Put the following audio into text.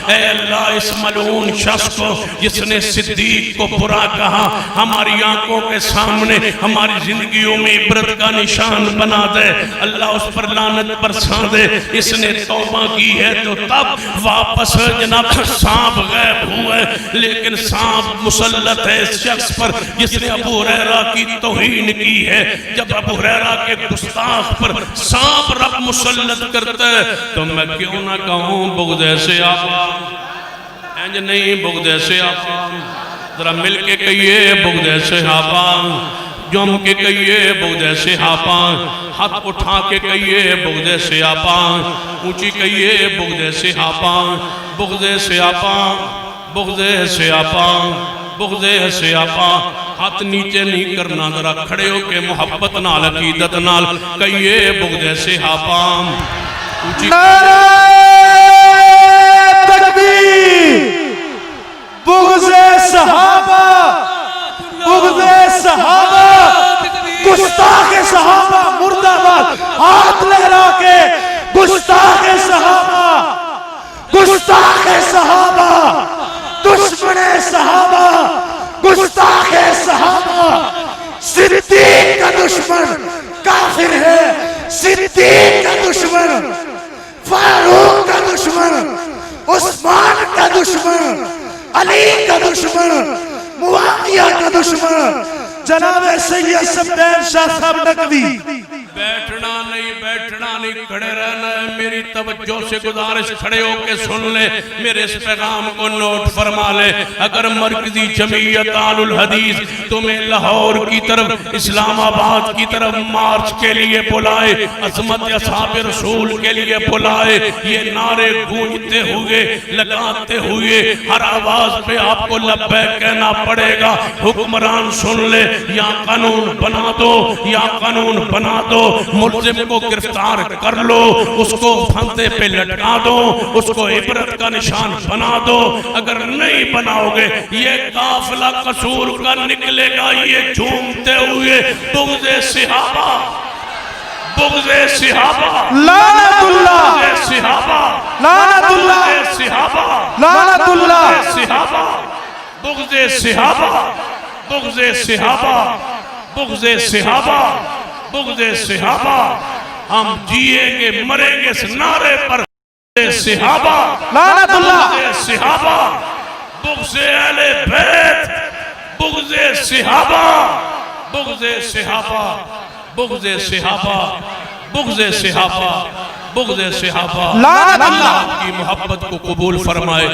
اے اللہ اس ملعون شخص کو جس نے صدیق کو برا کہا ہماری آنکھوں کے سامنے ہماری زندگیوں میں عبرت کا نشان بنا دے اللہ اس پر لعنت برسا دے اس نے توبہ کی ہے تو تب واپس جناب سانپ غائب ہوئے لیکن سانپ مسلط ہے اس شخص پر جس نے ابو ہریرہ کی توہین کی ہے جب ابو ہریرہ کے گستاخ پر سانپ رب مسلط کرتا ہے تو میں کیوں نہ کہوں بغض سے آپا اینج نہیں بغض سے آپا ذرا مل کے کہیے بغض سے آپا جم کے کہیے بغض سے آپا ہاتھ اٹھا کے کہیے بغض سے آپا اونچی کہیے بغض سے آپا بغض سے آپا بغض سے آپا بغض سے آپا ہاتھ نیچے نہیں کرنا ذرا کھڑے ہو کے محبت نال عقیدت نال کہیے بغض سے آپا نعرہ تکبیر بغض صحابہ بغض صحابہ گستاخ صحابہ مردہ باد ہاتھ لہرا کے گستاخ صحابہ گستاخ صحابہ دشمن صحابہ گستاخ صحابہ صدیق کا دشمن کافر ہے صدیق کا دشمن فاروق کا دشمن عثمان کا دشمن علی کا دشمن معاویہ کا دشمن جناب سید سمدین شاہ صاحب نقوی بیٹھنا نہیں کھڑے رہنا ہے میری توجہ سے گزارش کھڑے ہو کے سن لے میرے اس پیغام کو نوٹ فرما لے اگر مرکزی جمعیت آل الحدیث تمہیں لاہور کی طرف اسلام آباد کی طرف مارچ کے لیے بلائے عظمت اصحاب رسول کے لیے بلائے یہ نعرے گونجتے ہوئے لگاتے ہوئے ہر آواز پہ آپ کو لبیک کہنا پڑے گا حکمران سن لے یا قانون بنا دو یا قانون بنا دو ملزم کو گرفتار کر لو اس کو پھندے پہ لٹکا دو اس کو عبرت کا نشان بنا دو اگر نہیں بناؤ گے یہ قافلہ قصور کا نکلے گا یہ جھومتے ہوئے بغض صحابہ بغض صحابہ لعنت اللہ بغض صحابہ لعنت اللہ بغض صحابہ لعنت اللہ بغض صحابہ بغض صحابہ بغض صحابہ بغض صحابہ ہم جیئیں گے مریں گے اس نعرے پر بغض صحابہ لعنت اللہ بغض صحابہ بغض اہل بیت بغض صحابہ بغض صحابہ بغض صحابہ بغض صحابہ بغض صحابہ لعنت اللہ کی محبت کو قبول فرمائے